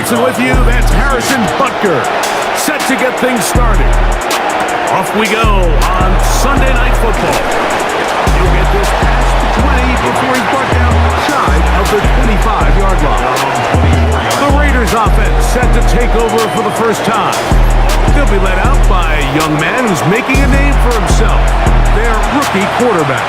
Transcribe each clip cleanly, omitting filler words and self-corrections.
Dancing with you, that's Harrison Butker, set to get things started. Off we go on Sunday Night Football. He'll get this past the 20 before he's brought down shy of the 25-yard line. The Raiders offense set to take over for the first time. They'll be led out by a young man who's making a name for himself, their rookie quarterback.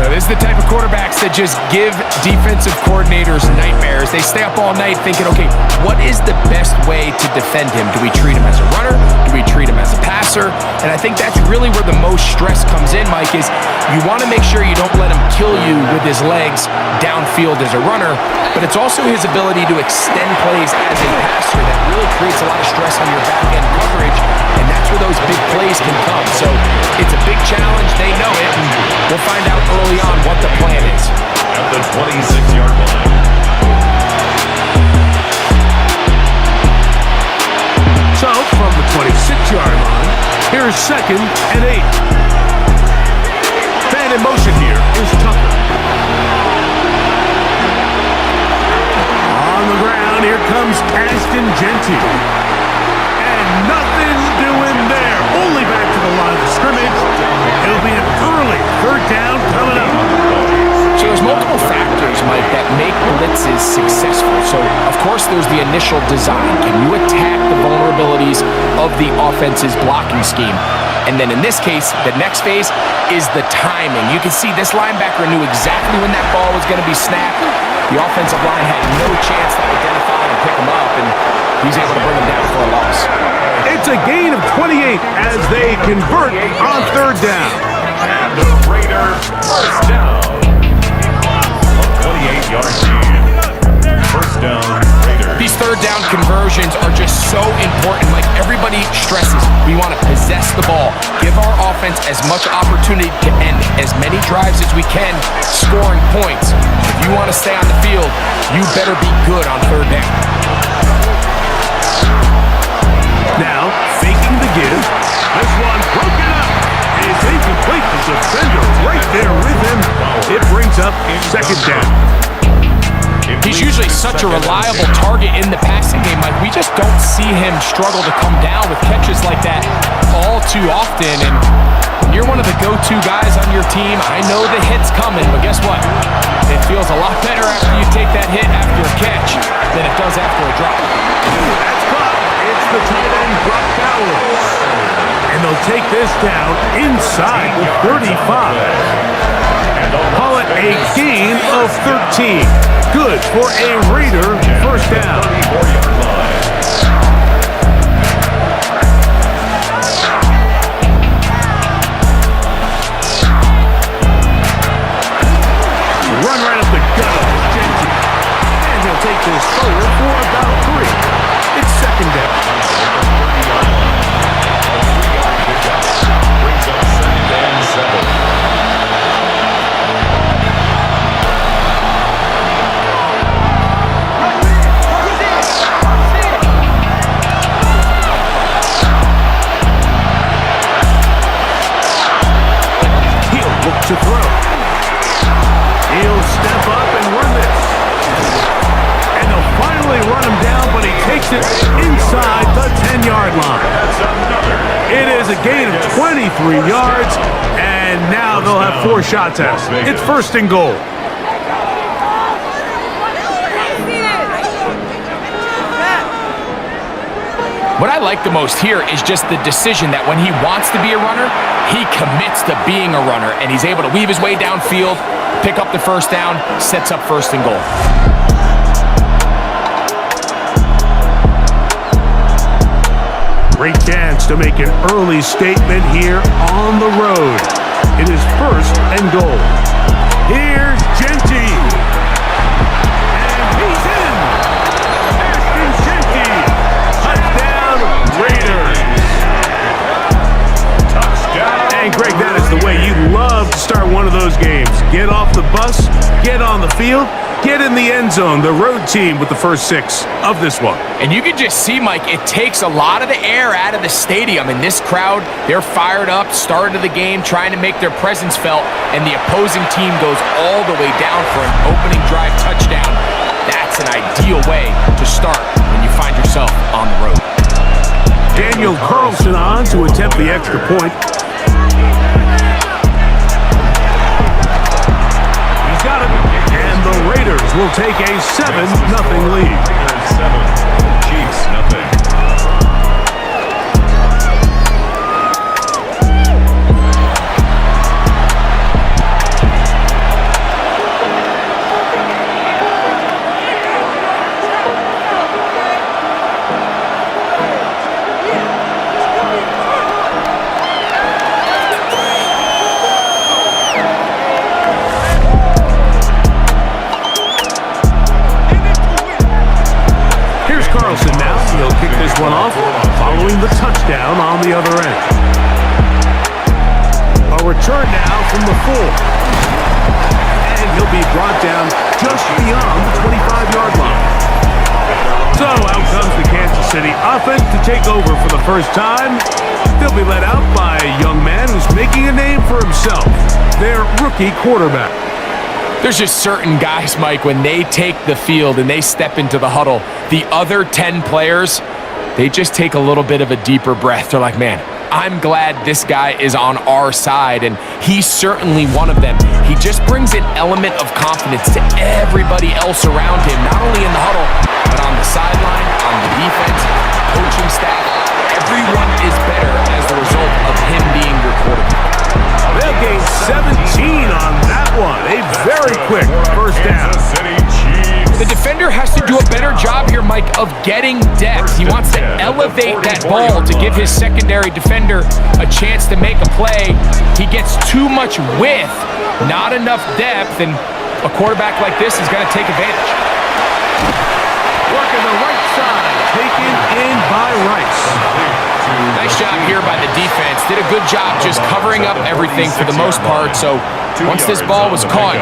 This is the type of quarterbacks that just give defensive coordinators nightmares. They stay up all night thinking, okay, what is the best way to defend him? Do we treat him as a runner? Do we treat him as a passer? And I think that's really where the most stress comes in, Mike, is you want to make sure you don't let him kill you with his legs downfield as a runner, but it's also his ability to extend plays as a passer that really creates a lot of stress on your back end coverage, and that's where those big plays can come. So it's a big challenge. They know it, and we'll find out early on what the plan is. At the 26-yard line. So from the 26-yard line, here's 2nd and 8. Man in motion here is Tucker. On the ground, here comes Ashton Jeanty. And nothing doing there. Only back to the line of scrimmage. It'll be an early 3rd down coming up. So there's multiple factors, Mike, that make blitzes successful. So, of course, there's the initial design. Can you attack the vulnerabilities of the offense's blocking scheme? And then in this case, the next phase is the timing. You can see this linebacker knew exactly when that ball was going to be snapped. The offensive line had no chance to identify and pick him up, and he's able to bring him down for a loss. It's a gain of 28 as they convert on 3rd down. And the Raiders first down. 28-yard gain. First down, Raiders. These 3rd down conversions are just so important. Like everybody stresses, we want to possess the ball, give our offense as much opportunity to end as many drives as we can, scoring points. If you want to stay on the field, you better be good on 3rd down. Now, faking the give. This one broken up. It's incomplete. The defender right there with him. It brings up 2nd down. He's usually such a reliable target in the passing game. Like, we just don't see him struggle to come down with catches like that all too often. And when you're one of the go-to guys on your team, I know the hit's coming, but guess what? It feels a lot better after you take that hit after a catch than it does after a drop. That's caught. It's the tight end, Brock Bowers. And they'll take this down inside the 35. Call it a gain of 13. Good for a Raider first down. Run right up the gut of Jeanty. And he'll take this forward for about 3. It's 2nd down. Brings up 2nd and 7. To throw. He'll step up and run this. And they'll finally run him down, but he takes it inside the 10-yard line. It is a gain of 23 yards, and now they'll have 4 shots at it. It's 1st and goal. What I like the most here is just the decision that when he wants to be a runner, he commits to being a runner, and he's able to weave his way downfield, pick up the 1st down, sets up 1st and goal. Great chance to make an early statement here on the road. It is 1st and goal. Here's Jeanty. And he's in. Ashton Jeanty. Touchdown, Raiders. Touchdown. And Greg, that is the way you love to start one of those games. Get off the bus, get on the field, get in the end zone. The road team with the first 6 of this one. And you can just see, Mike, it takes a lot of the air out of the stadium. And this crowd, they're fired up, start of the game, trying to make their presence felt. And the opposing team goes all the way down for an opening drive touchdown. That's an ideal way to start find yourself on the road. Daniel Carlson on to attempt the extra point. He's got it. And the Raiders will take a 7-0 lead. 7, Chiefs nothing. Carlson now. He'll kick this one off following the touchdown on the other end. A return now from the 4. And he'll be brought down just beyond the 25-yard line. So out comes the Kansas City offense to take over for the first time. They'll be led out by a young man who's making a name for himself, their rookie quarterback. There's just certain guys, Mike, when they take the field and they step into the huddle, the other 10 players, they just take a little bit of a deeper breath. They're like, man, I'm glad this guy is on our side, and he's certainly one of them. He just brings an element of confidence to everybody else around him, not only in the huddle, but on the sideline, on the defense, coaching staff. Everyone is better as the result of him being your quarterback. They'll gain 17 on that one. A very quick first down. The defender has to do a better job here, Mike, of getting depth. He wants to elevate that ball to give his secondary defender a chance to make a play. He gets too much width, not enough depth, and a quarterback like this is going to take advantage. Working the right side, taken in by Rice. Nice job here by the defense. Did a good job just covering up everything for the most part. So once this ball was caught,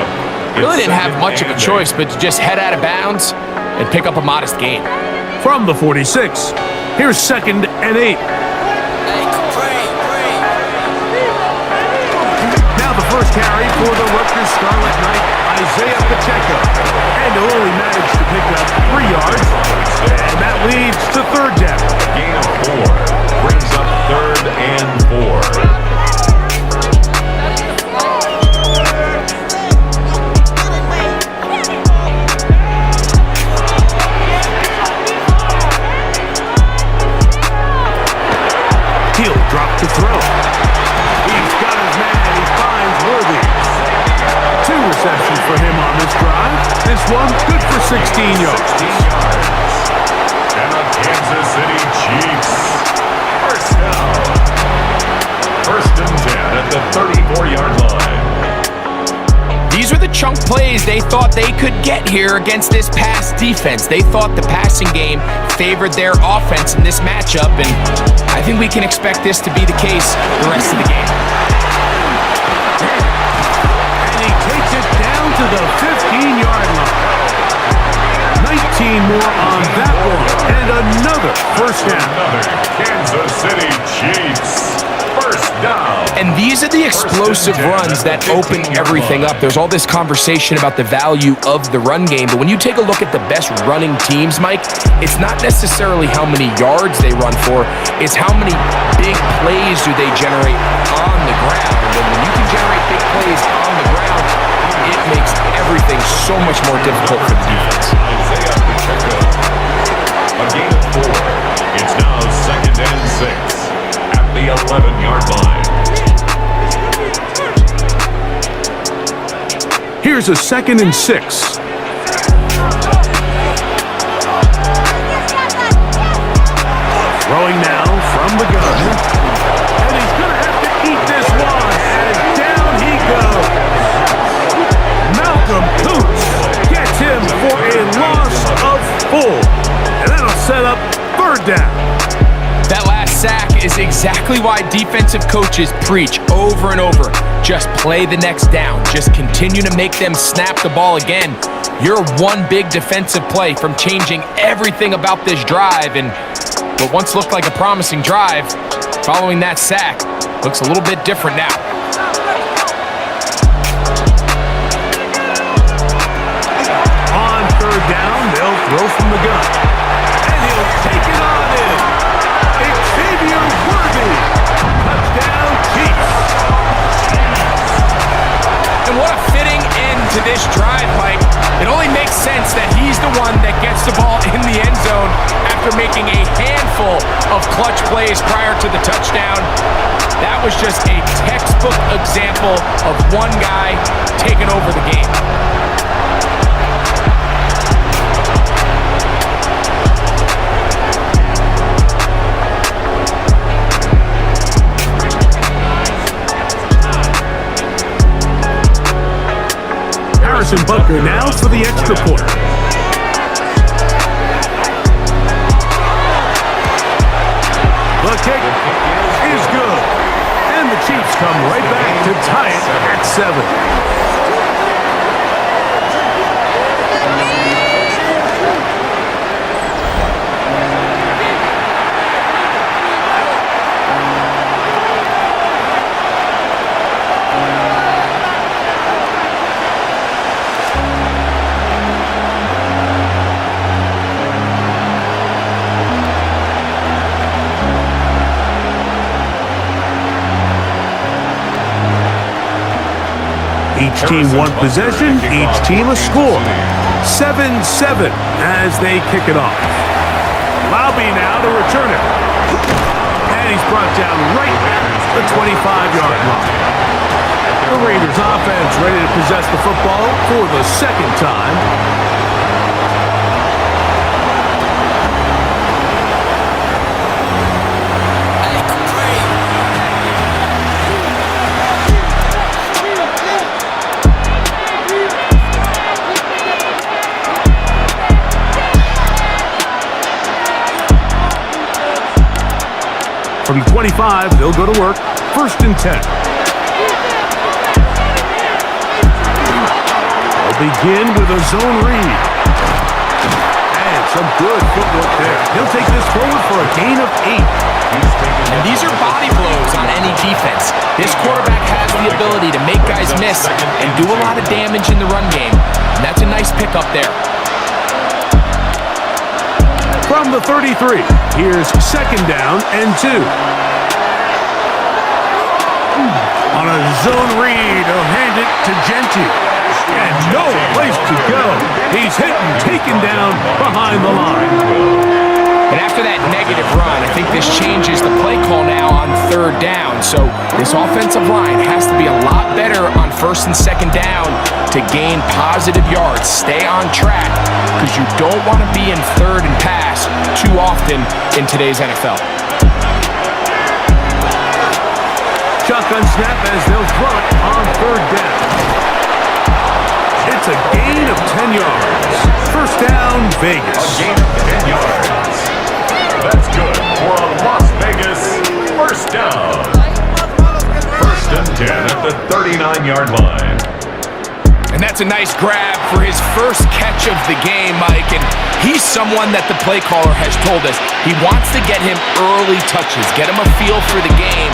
really didn't have much of a choice but to just head out of bounds and pick up a modest gain. From the 46, here's 2nd and 8. Now the first carry for the Rutgers Scarlet Knight, Isaiah Pacheco. And he'll only manage to pick up 3 yards. And that leads to 3rd down. Gain of 4. Brings up 3rd and 4. He'll drop to throw. He's got his man, and he finds Worthy. 2 receptions for him on this drive. This one good for 16 yards. And the Kansas City Chiefs. First down. 1st and 10 at the 34-yard line. These are the chunk plays they thought they could get here against this pass defense. They thought the passing game favored their offense in this matchup, and I think we can expect this to be the case the rest of the game. And he takes it down to the 15-yard line. 19 more on that one, and another first down. Another Kansas City Chiefs. First down. And these are the explosive runs that open everything up. There's all this conversation about the value of the run game, but when you take a look at the best running teams, Mike, it's not necessarily how many yards they run for, it's how many big plays do they generate on the ground. And when you can generate big plays on the ground, it makes everything so much more difficult for the defense. Isaiah Pacheco. A gain of 4. It's now 2nd and 6 at the 11-yard line. Here's a 2nd and 6. Throwing now from the gun. And he's going to have to eat this one. And down he goes. Malcolm Koonce gets him for a loss of 4. And that'll set up 3rd down. That last sack is exactly why defensive coaches preach over and over. Just play the next down. Just continue to make them snap the ball again. You're one big defensive play from changing everything about this drive. And what once looked like a promising drive, following that sack, looks a little bit different now. On 3rd down, they'll throw from the gun. And he'll to this drive, Mike, it only makes sense that he's the one that gets the ball in the end zone after making a handful of clutch plays prior to the touchdown. That was just a textbook example of one guy taking over the game. Harrison Butker now for the extra point. The kick is good. And the Chiefs come right back to tie it at 7. Each team one possession, each team a score. 7-7 as they kick it off. Laube now to return it. And he's brought down right at the 25-yard line. The Raiders offense ready to possess the football for the second time. From the 25, they'll go to work. 1st and 10. They'll begin with a zone read. And some good footwork there. He'll take this forward for a gain of 8. And these are body blows on any defense. This quarterback has the ability to make guys miss and do a lot of damage in the run game. And that's a nice pickup there. From the 33, here's 2nd down and 2. On a zone read, he'll hand it to Genty. And no place to go. He's hit and taken down behind the line. And after that negative run, I think this changes the play call now on 3rd down. So this offensive line has to be a lot better on 1st and 2nd down to gain positive yards. Stay on track because you don't want to be in 3rd and pass too often in today's NFL. Shotgun snap as they'll throw it on 3rd down. It's a gain of 10 yards. 1st down, Vegas. A gain of 10 yards. That's good for a Las Vegas 1st down. 1st and 10 at the 39-yard line. And that's a nice grab for his first catch of the game, Mike. And he's someone that the play caller has told us he wants to get him early touches, get him a feel for the game.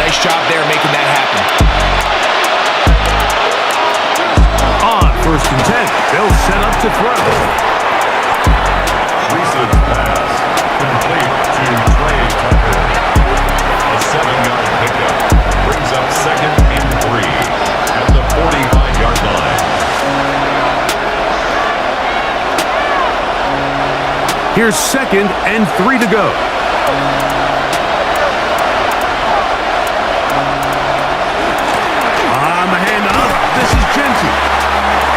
Nice job there making that happen. On 1st and 10, they'll set up to throw. Recent pass complete to Trey Tucker. A 7-yard pickup brings up 2nd and 3 at the 45-yard line. Here's 2nd and 3 to go. On the handoff, this is Genty.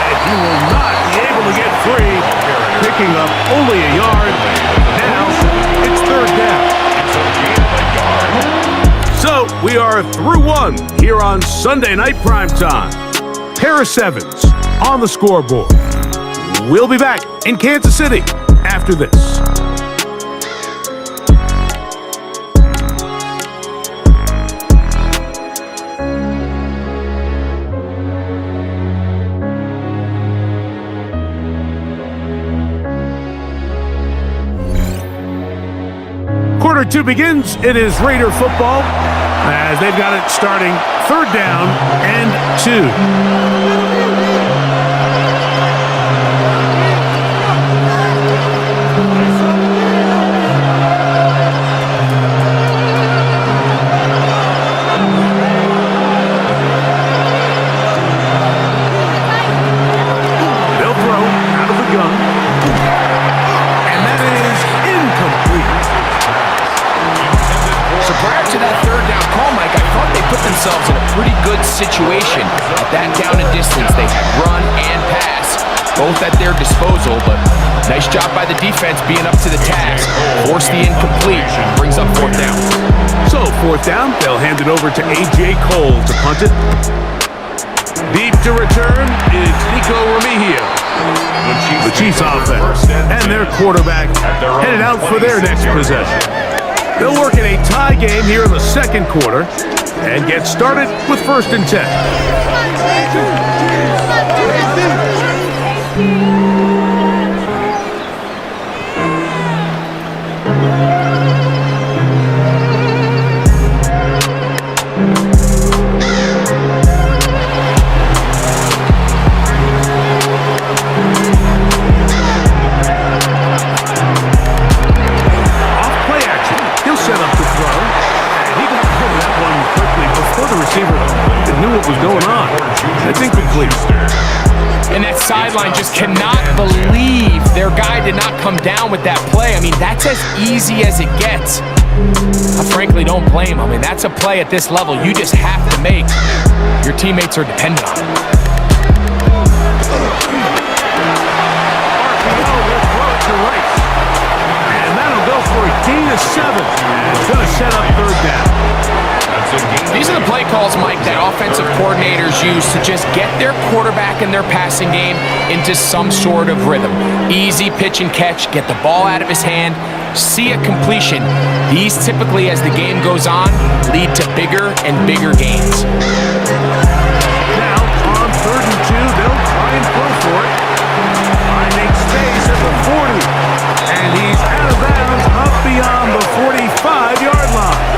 And he will not be able to get free, picking up only a yard. Now it's 3rd down. So we are through 1 here on Sunday Night Primetime. Paris Evans on the scoreboard. We'll be back in Kansas City after this. Quarter 2 begins. It is Raider football as they've got it starting 3rd down and 2. in a pretty good situation at that down and distance. They had run and pass, both at their disposal, but nice job by the defense being up to the task. Force the incomplete, brings up fourth down. So fourth down, they'll hand it over to A.J. Cole to punt it. Deep to return is Nico Remigio. The Chiefs offense and their quarterback headed out for their next possession. They'll work in a tie game here in the second quarter and get started with 1st and 10. And that sideline just cannot believe their guy did not come down with that play. I mean, that's as easy as it gets. I frankly don't blame him. I mean, that's a play at this level you just have to make. Your teammates are dependent on it. And that'll go for a gain of 7. It's going to set up 3rd down. These are the play calls, Mike, that offensive coordinators use to just get their quarterback and their passing game into some sort of rhythm. Easy pitch and catch, get the ball out of his hand, see a completion. These typically, as the game goes on, lead to bigger and bigger gains. Now, on 3rd and 2, they'll try and go for it. Finding space at the 40. And he's out of bounds up beyond the 45-yard line.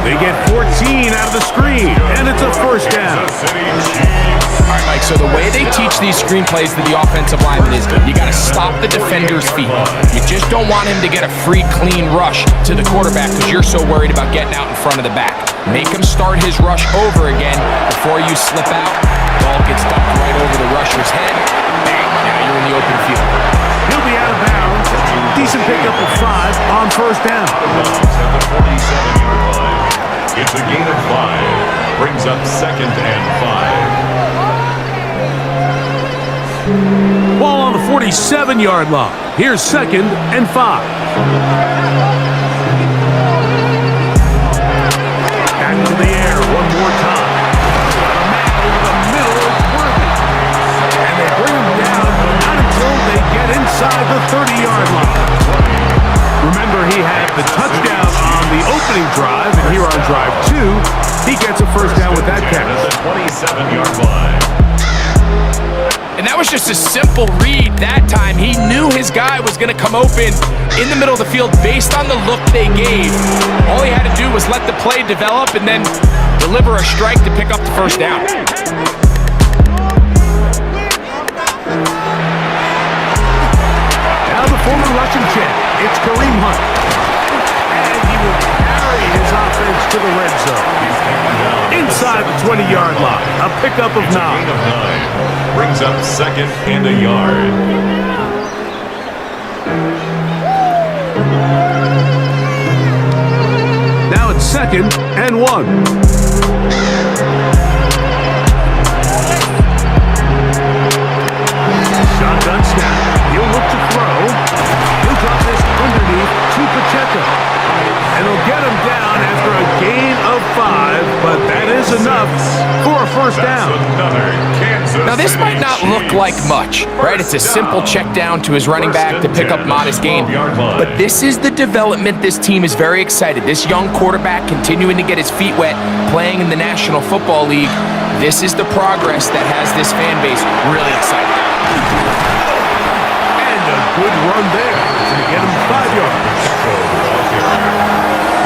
They get 14 out of the screen, and it's a 1st down. All right, Mike, so the way they teach these screenplays to the offensive lineman is you got to stop the defender's feet. You just don't want him to get a free, clean rush to the quarterback because you're so worried about getting out in front of the back. Make him start his rush over again before you slip out. Ball gets dumped right over the rusher's head. Bang, now you're in the open field. He'll be out of bounds. Decent pickup of 5 on 1st down. It's a gain of 5. Brings up 2nd and 5. Ball on the 47-yard line. Here's 2nd and 5. Back to the air one more time. A man over the middle of Worthy. And they bring him down, but not until they get inside the 30-yard line. Remember, he had the touchdown on the opening drive, and here on drive 2, he gets a 1st down with that catch. At the 27-yard line. And that was just a simple read that time. He knew his guy was going to come open in the middle of the field based on the look they gave. All he had to do was let the play develop and then deliver a strike to pick up the 1st down. Now the former Russian champ, it's Kareem Hunt. And he will carry his offense to the red zone. Inside the 20-yard line, a pickup of 9. Gain of 9. Brings up 2nd and a yard. Now it's 2nd and 1. Shotgun snap. He'll look to throw. He'll drop this underneath to Pacheco. And he'll get him down after a gain of 5, but that is enough for a 1st down. Now, this might not look like much, right? It's a simple check down to his running back to pick up modest gain. But this is the development this team is very excited. This young quarterback continuing to get his feet wet, playing in the National Football League. This is the progress that has this fan base really excited. And a good run there to get him 5 yards.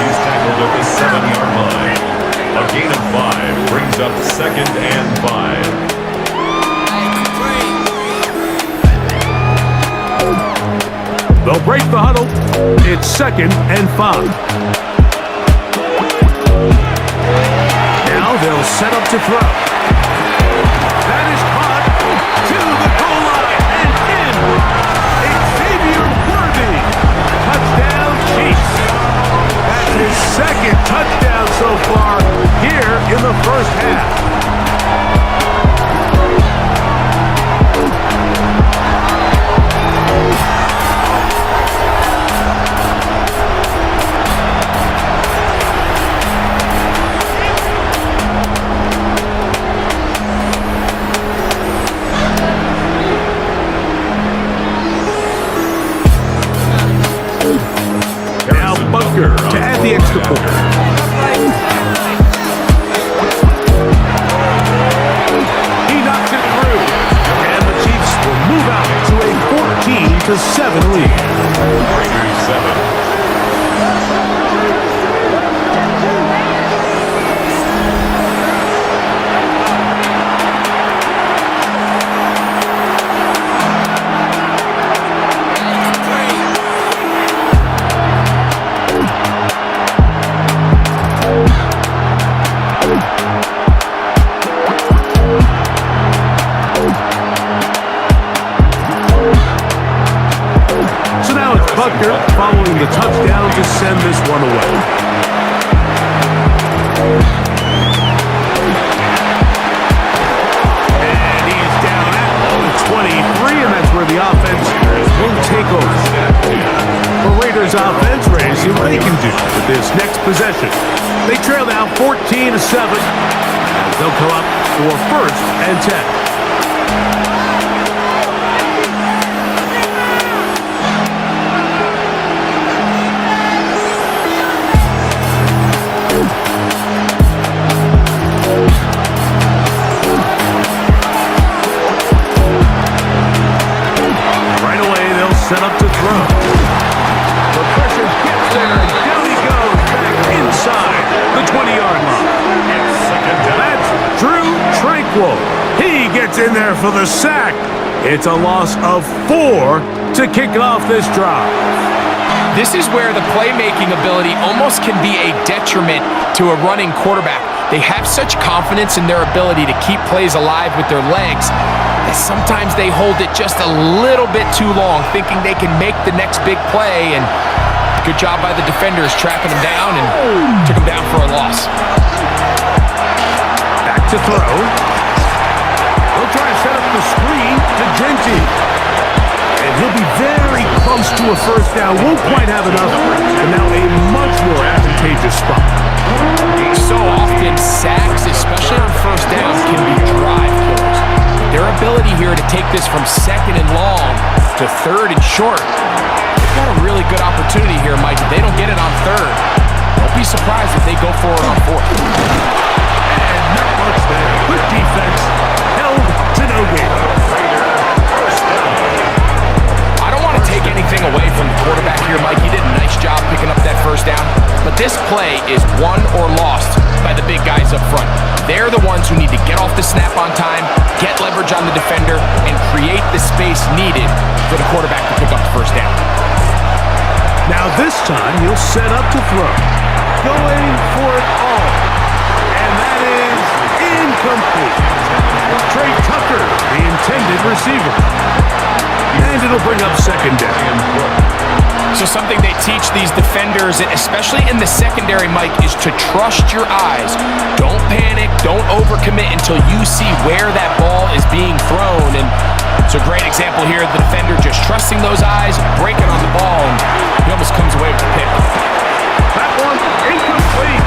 He's tackled at the 7-yard line. A gain of 5 brings up 2nd and 5. They'll break the huddle. It's 2nd and 5. Now they'll set up to throw. That is caught to the goal line and in. Xavier Worthy. Touchdown Chiefs. That's his his second touchdown so far here in the first half. Now Butker to add the extra point. He knocks it through. And the Chiefs will move out to a 14-7 lead. Raiders 7. So now it's Butker following the touchdown to send this one away. And he's down at the 23, and that's where the offense will take over. The Raiders offense ready to see what they can do with this next possession. They trail now 14-7. They'll come up for first and 10. Right away, they'll set up to throw. The pressure gets there, and down he goes back inside the 20-yard line. That's Drew Tranquill. He gets in there for the sack. It's a loss of 4 to kick off this drive. This is where the playmaking ability almost can be a detriment to a running quarterback. They have such confidence in their ability to keep plays alive with their legs that sometimes they hold it just a little bit too long, thinking they can make the next big play, and good job by the defenders tracking him down and took him down for a loss. Back to throw. He'll try to set up the screen to Genty. And he'll be very close to a first down. Won't quite have enough, but now a much more advantageous spot. So often, sacks, especially on first down, can be drive killers. Their ability here to take this from second and long to third and short, they've got a really good opportunity here, Mike. If they don't get it on third, don't be surprised if they go for it on fourth. And not much there. Good defense. Held to no gain. I don't want to take anything away from the quarterback here, Mike. He did a nice job picking up that first down. But this play is won or lost by the big guys up front. They're the ones who need to get off the snap on time, get leverage on the defender, and create the space needed for the quarterback to pick up the first down. Now this time, he'll set up to throw. Going for it all. And that is incomplete. Trey Tucker, the intended receiver. And it'll bring up second down. So something they teach these defenders, especially in the secondary, Mike, is to trust your eyes. Don't panic, don't overcommit until you see where that ball is being thrown. And it's a great example here, the defender just trusting those eyes, breaking on the ball, and he almost comes away with the pick. That one incomplete.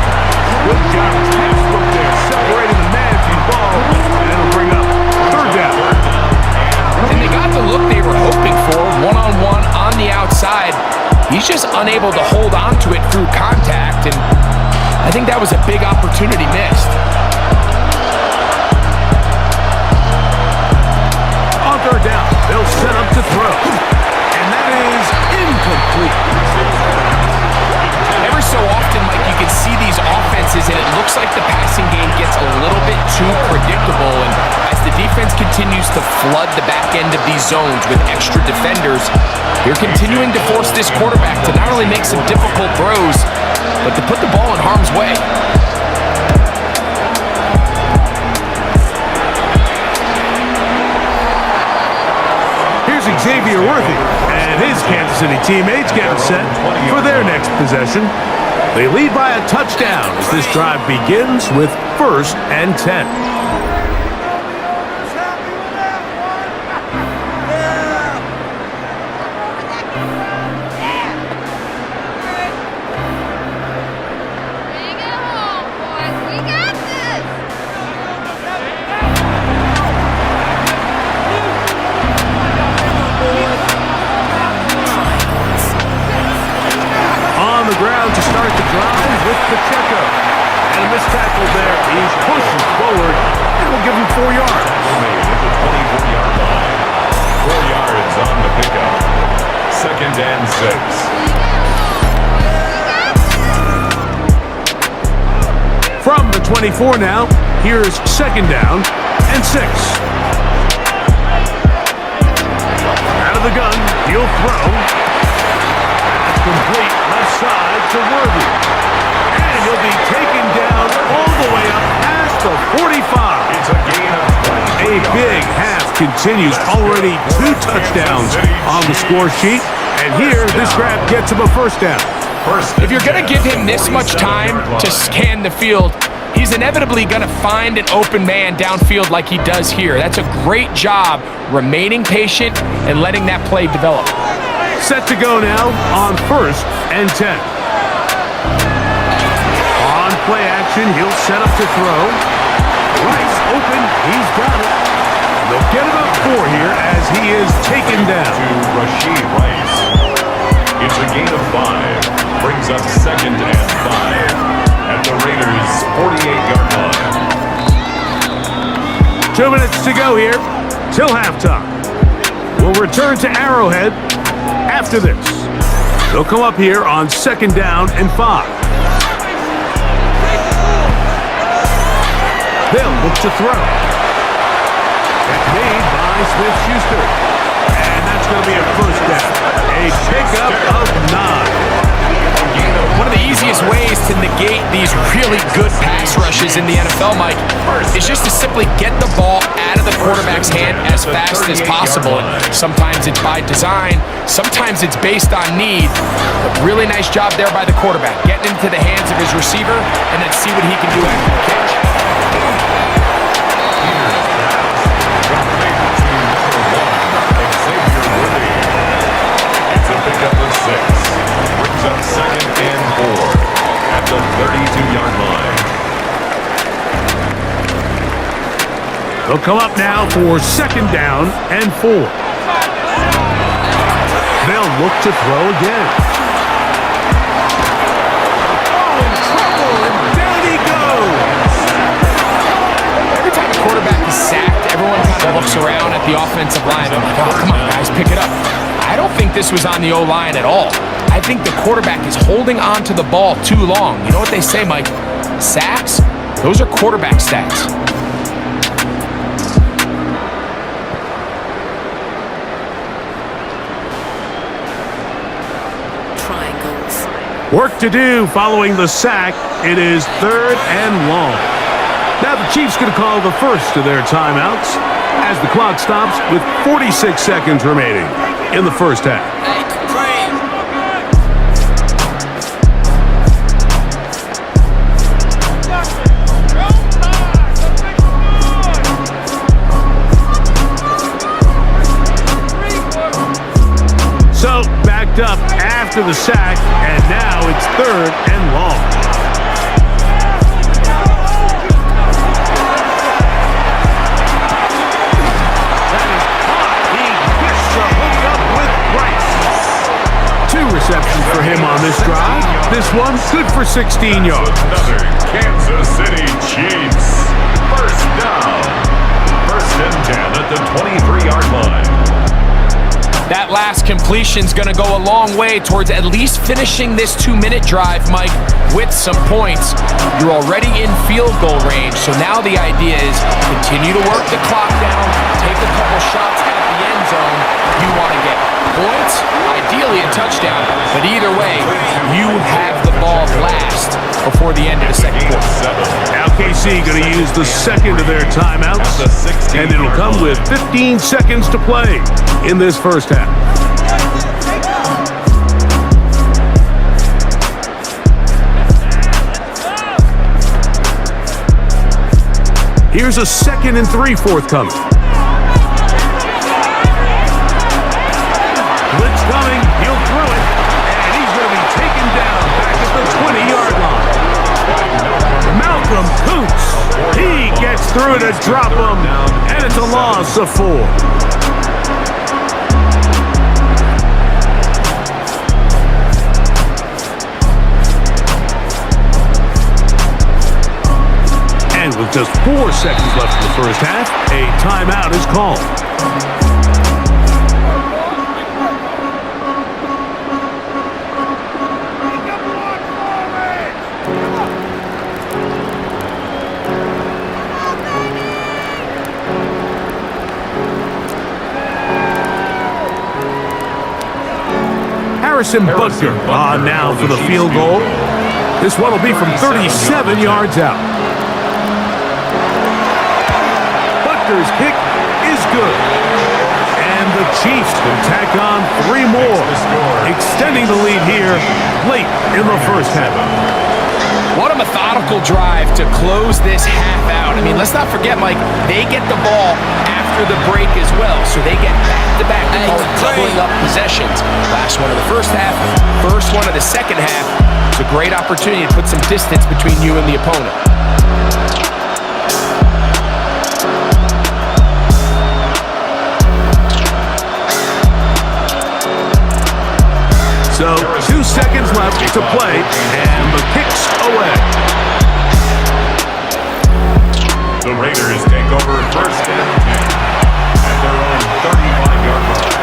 Good job. Textbook there, separating the man from the ball. And it'll bring up third down. And they got the look they were hoping for, one-on-one on the outside. He's just unable to hold on to it through contact, and I think that was a big opportunity missed. On third down, they'll set up to throw. And that is incomplete. Every so often, Mike, you can see these offenses, and it looks like the passing game gets a little bit too predictable, and as the defense continues to flood the back end of these zones with extra defenders, they're continuing to force this quarterback to not only make some difficult throws, but to put the ball in harm's way. Here's Xavier Worthy and his Kansas City teammates getting set for their next possession. They lead by a touchdown as this drive begins with 1st and 10. Bring it home, boys. We got this. On the ground to start the drive with Pacheco. And a missed tackle there. He's pushing forward. And will give him 4 yards. Made at the 24-yard line. 4 yards on the pickup. 2nd and 6. From the 24 now, here's 2nd down and 6. Out of the gun, he'll throw. That's complete left side to Worthy. And he'll be taken down all the way up past the 45. It's a gain of 23 A big half continues. Already 2 touchdowns on the score sheet. And here, this grab gets him a 1st down. If you're going to give him this much time to scan the field, he's inevitably going to find an open man downfield like he does here. That's a great job remaining patient and letting that play develop. Set to go now on 1st and 10. On play action, he'll set up to throw. Rice open, he's got it. They'll get him up 4 here as he is taken down. To Rashid Rice. It's a gain of 5. Brings up 2nd and 5. At the Raiders' 48-yard line. 2 minutes to go here till halftime. We'll return to Arrowhead after this. They'll come up here on 2nd down and 5. They'll look to throw. It's made by Smith-Schuster. And that's going to be a 1st down. A pickup of 9. One of the easiest ways to negate these really good pass rushes in the NFL, Mike, is just to simply get the ball out of the quarterback's hand as fast as possible. And sometimes it's by design, sometimes it's based on need. But really nice job there by the quarterback, getting into the hands of his receiver and then see what he can do after the catch. It's a pickup of 6. Brings up 2nd and 4 at the 32-yard line. They'll come up now for 2nd down and 4. They'll look to throw again. Oh, in trouble, and down he goes. Every time a quarterback is sacked, everyone kind of looks around at the offensive line and like, oh, come on, guys, pick it up. I don't think this was on the O-line at all. I think the quarterback is holding on to the ball too long. You know what they say, Mike? Sacks, those are quarterback stats. Work to do following the sack. It is 3rd and long. Now the Chiefs going to call the first of their timeouts as the clock stops with 46 seconds remaining in the 1st half. So backed up after the sack, and now it's 3rd and long. That is hot. He gets the hook up with Rice. 2 receptions for him on this drive. This one good for 16 yards. Another Kansas City Chiefs. 1st down. 1st and 10 at the 23-yard line. That last completion's going to go a long way towards at least finishing this 2-minute drive, Mike, with some points. You're already in field goal range, so now the idea is continue to work the clock down, take a couple shots at the end zone. You want to get points, ideally a touchdown, but either way, you have the ball last before the end of the second quarter. Now KC going to use the second of their timeouts, and it'll come with 15 seconds to play in this 1st half. Here's a 2nd and 3 forthcoming. Blitz coming. He'll throw it. And he's going to be taken down back at the 20-yard line. Malcolm Koonce. He gets through to drop him. And it's a loss of 4. And with just 4 seconds left in the first half, a timeout is called. Harrison Butker on now for the field goal. This one will be from 37 yards out. Butker's kick is good. And the Chiefs will tack on 3 more, extending the lead here late in the first half. What a methodical drive to close this half out. I mean, let's not forget, Mike, they get the ball after the break as well, so they get back-to-back. They call it doubling up possessions. Last one of the first half, first one of the second half. It's a great opportunity to put some distance between you and the opponent. So 2 seconds left to play, and the kick's away. The Raiders take over 1st and 10 at their own 35-yard line.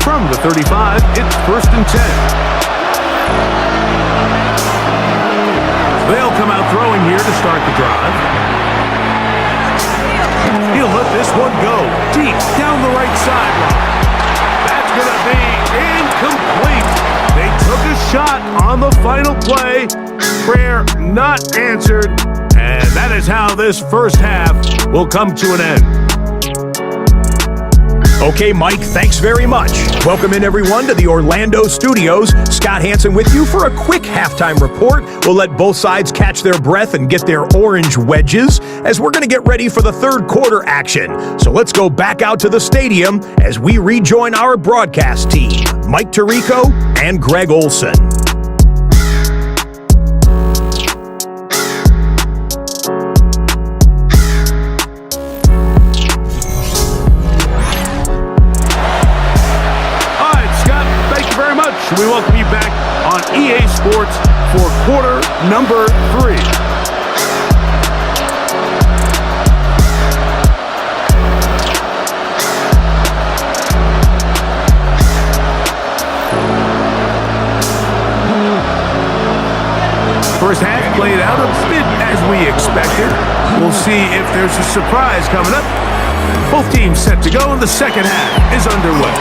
From the 35, it's 1st and 10. They'll come out throwing here to start the drive. He'll let this one go deep down the right sideline. That's going to be incomplete. They took a shot on the final play. Prayer not answered. And that is how this first half will come to an end. Okay, Mike, thanks very much. Welcome in, everyone, to the Orlando studios. Scott Hansen with you for a quick halftime report. We'll let both sides catch their breath and get their orange wedges as we're going to get ready for the third quarter action. So let's go back out to the stadium as we rejoin our broadcast team, Mike Tirico and Greg Olson. We welcome you back on EA Sports for quarter number 3. First half played out a bit as we expected. We'll see if there's a surprise coming up. Both teams set to go, and the second half is underway.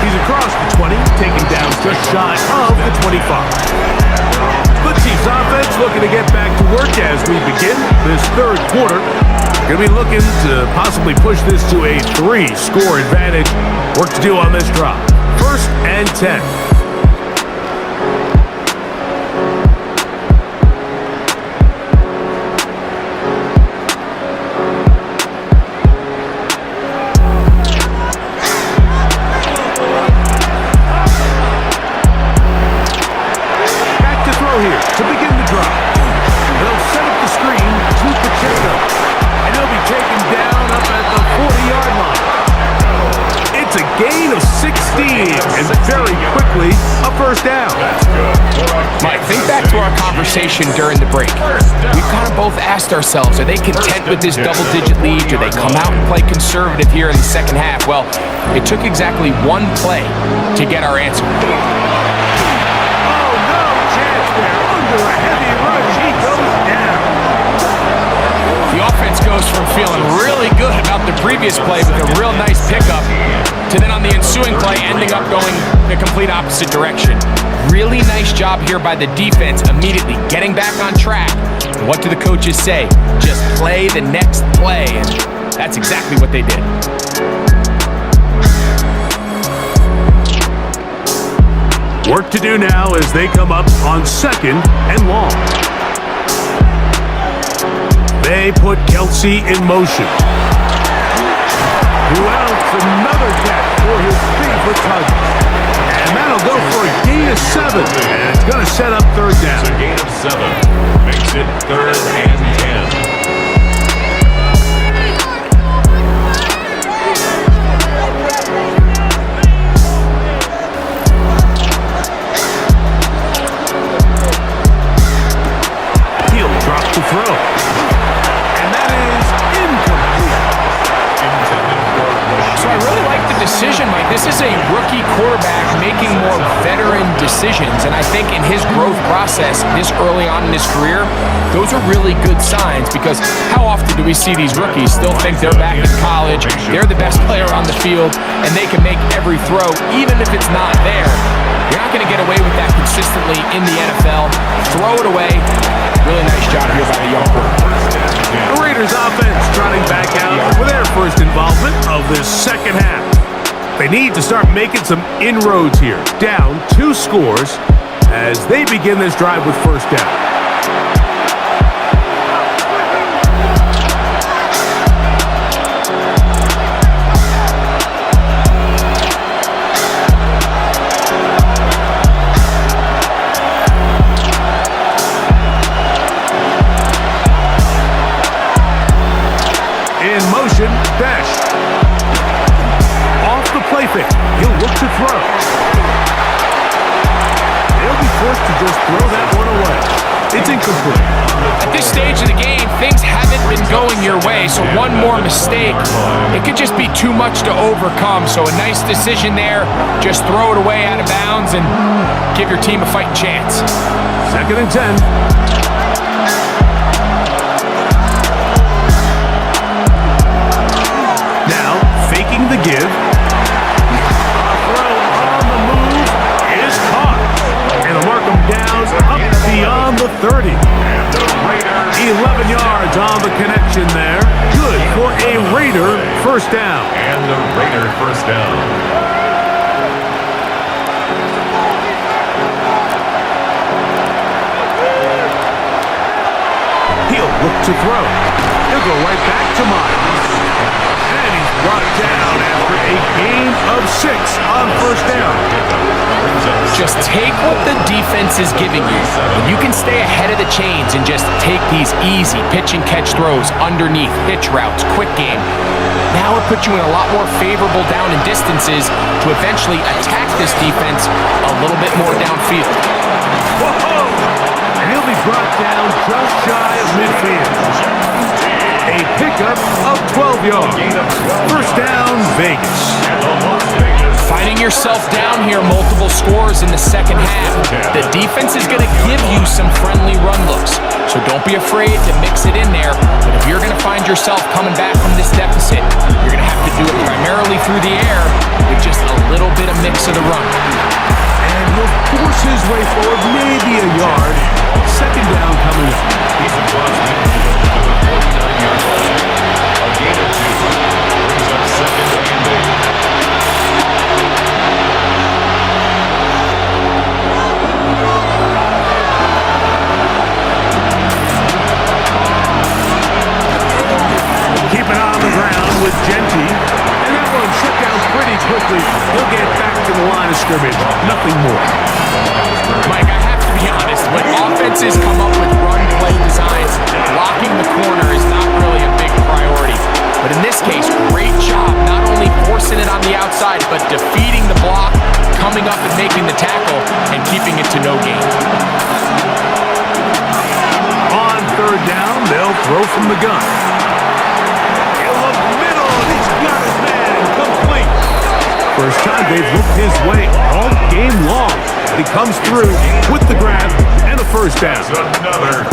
He's across the 20, taken down just shy of the 25. The Chiefs offense looking to get back to work as we begin this third quarter. Going to be looking to possibly push this to a 3-score advantage. Work to do on this drive. 1st and 10. To begin the drive, they'll set up the screen to Pacheco, and he'll be taken down up at the 40-yard line. It's a gain of 16, and very quickly a first down. Mike, think back to our conversation during the break. We've kind of both asked ourselves, are they content with this double-digit lead? Do they come out and play conservative here in the second half? Well, it took exactly one play to get our answer. A heavy rush, he goes down. The offense goes from feeling really good about the previous play with a real nice pickup to then on the ensuing play ending up going the complete opposite direction. Really nice job here by the defense, immediately getting back on track. And what do the coaches say? Just play the next play, and that's exactly what they did. Work to do now as they come up on 2nd and long. They put Kelsey in motion. Who else? Another catch for his favorite target. And that'll go for a gain of 7. And it's going to set up 3rd down. It's a gain of 7. Makes it 3rd and 10. To throw. And that is incomplete. So I really like the decision, Mike. This is a rookie quarterback making more veteran decisions, and I think in his growth process this early on in his career, those are really good signs, because how often do we see these rookies still think they're back in college, they're the best player on the field, and they can make every throw, even if it's not there. You're not going to get away with that consistently in the NFL. Throw it away. Really nice job here by the young quarterback. The Raiders offense trotting back out for their first involvement of this second half. They need to start making some inroads here. Down 2 scores as they begin this drive with 1st down. Dash. Off the play fake. He'll look to throw. They'll be forced to just throw that one away. It's incomplete. At this stage of the game, things haven't been going your way, so one more mistake, it could just be too much to overcome. So a nice decision there. Just throw it away out of bounds and give your team a fighting chance. 2nd and 10. Faking the give. A throw on the move is caught. And they'll mark him down up beyond the 30. 11 yards on the connection there. Good for a Raider 1st down. And the Raider 1st down. He'll look to throw. He'll go right back to Miles. And he's brought down after a gain of 6 on 1st down. Just take what the defense is giving you. You can stay ahead of the chains and just take these easy pitch and catch throws underneath, hitch routes, quick game. Now it puts you in a lot more favorable down and distances to eventually attack this defense a little bit more downfield. Whoa! And he'll be brought down just shy of midfield. A pickup of 12 yards. 1st down, Vegas. Finding yourself down here, multiple scores in the second half. The defense is going to give you some friendly run looks, so don't be afraid to mix it in there. But if you're going to find yourself coming back from this deficit, you're going to have to do it primarily through the air with just a little bit of mix of the run. And he'll force his way forward, maybe a yard. 2nd down coming up. He's across midfield to the 49-yard line. A gain of 2 brings up 2nd and 8. Keep it on the ground with Genty. And that one shut down pretty quickly. He'll get back to the line of scrimmage. Nothing more. Mike, I have to be honest. When offenses come up with run play designs, blocking the corner is not really a big priority. But in this case, great job not only forcing it on the outside, but defeating the block, coming up and making the tackle, and keeping it to no gain. On 3rd down, they'll throw from the gun. In the middle, he's got his man complete. First time they've looked his way all game long. He comes through with the grab and a 1st down. Another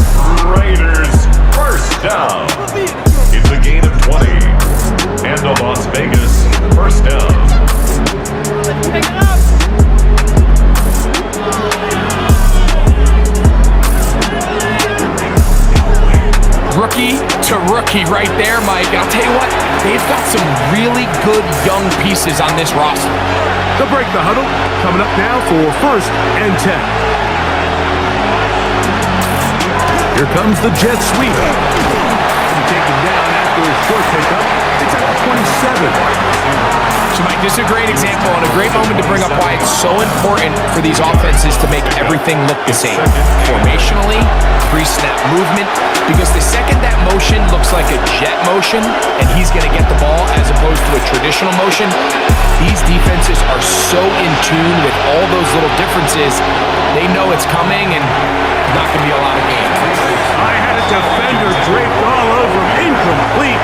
Raiders 1st down. It's a gain of 20. And a Las Vegas 1st down. Pick it up. Rookie to rookie right there, Mike. And I'll tell you what, they've got some really good young pieces on this roster. They'll break the huddle. Coming up now for 1st and 10. Here comes the jet sweep. Taken down after a short pickup. It's at the 27. So, Mike, this is a great example and a great moment to bring up why it's so important for these offenses to make everything look the same. Formationally, pre-snap movement, because the second that motion looks like a jet motion and he's going to get the ball as opposed to a traditional motion, these defenses are so in tune with all those little differences. They know it's coming and not going to be a lot of gain. I had a defender draped all over him. Incomplete.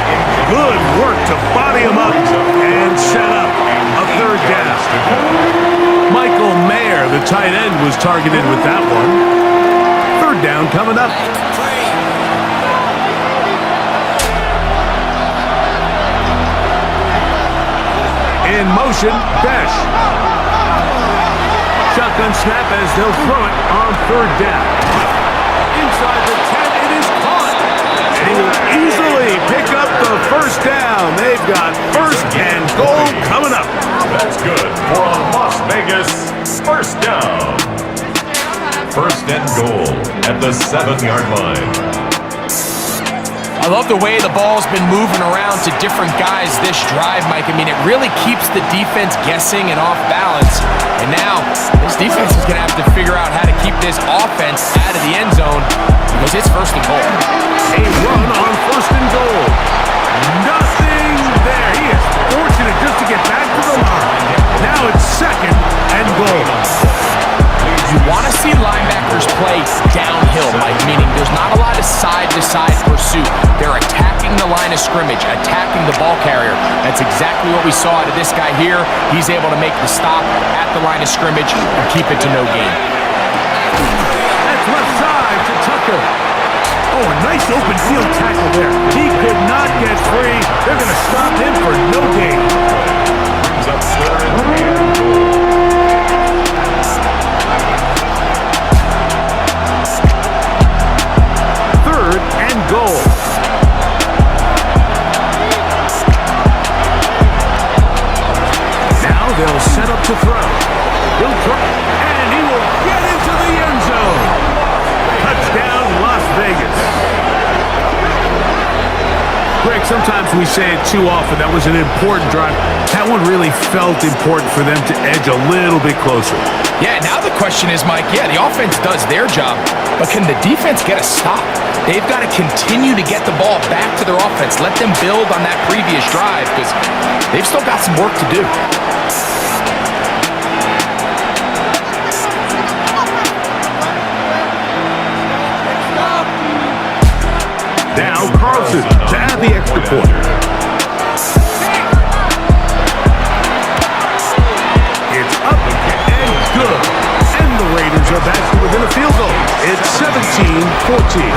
Good work to body him up and set up a 3rd down. Michael Mayer, the tight end, was targeted with that one. 3rd down coming up. In motion, Besh. Shotgun snap as they'll throw it on 3rd down. Inside the 10, it is caught. And he will easily pick up the 1st down. They've got 1st and goal coming up. That's good for a Las Vegas 1st down. 1st and goal at the 7-yard line. I love the way the ball's been moving around to different guys this drive, Mike. I mean, it really keeps the defense guessing and off balance. And now, this defense is going to have to figure out how to keep this offense out of the end zone because it's 1st and goal. A run on 1st and goal. Nothing there. He is fortunate just to get back to the line. Now it's 2nd and goal. You want to see linebackers play downhill, Mike, meaning there's not a lot of side-to-side pursuit. They're attacking the line of scrimmage, attacking the ball carrier. That's exactly what we saw out of this guy here. He's able to make the stop at the line of scrimmage and keep it to no gain. That's left side to Tucker. Oh, a nice open field tackle there. He could not get free. They're going to stop him for no gain. Brings up 3rd and goal. 3rd and goal. Now they'll set up to throw. He'll throw, and he will get into the end zone. Touchdown, Las Vegas. Greg, sometimes we say it too often. That was an important drive. That one really felt important for them to edge a little bit closer. Yeah, now the question is, Mike, the offense does their job, but can the defense get a stop? They've got to continue to get the ball back to their offense. Let them build on that previous drive because they've still got some work to do. Now Carlson to add the extra point. It's up and good. And the Raiders are back to within a field goal. It's 17-14.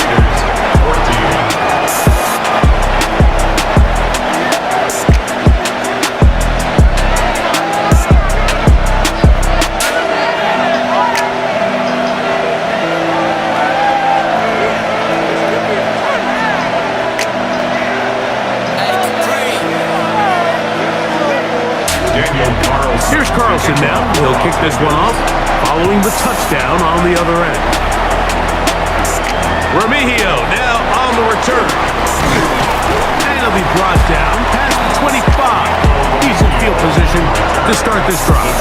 Here's Carlson now. He'll kick this one off, following the touchdown on the other end. Remigio now on the return. And he'll be brought down past the 25. He's in field position to start this drive.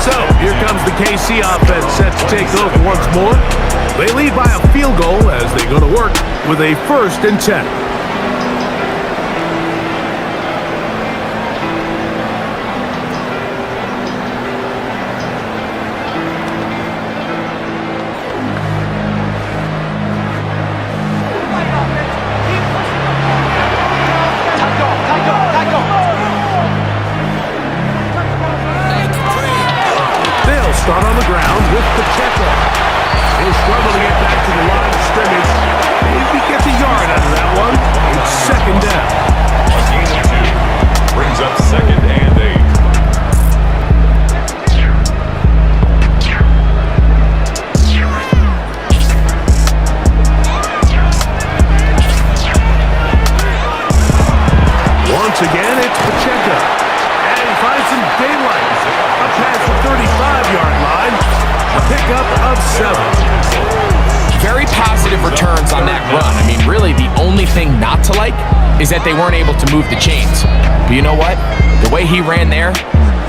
So, here comes the KC offense set to take over once more. They lead by a field goal as they go to work with a 1st and 10. Start on the ground with Pacheco. He'll struggle to get back to the line of scrimmage. Maybe get the yard out of that one. It's 2nd down. A gain of 2. Brings up 2nd and 8. Once again, it's Pacheco. And he finds some daylight. returns on that run. I mean, really, the only thing not to like is that they weren't able to move the chains. But you know what? The way he ran there,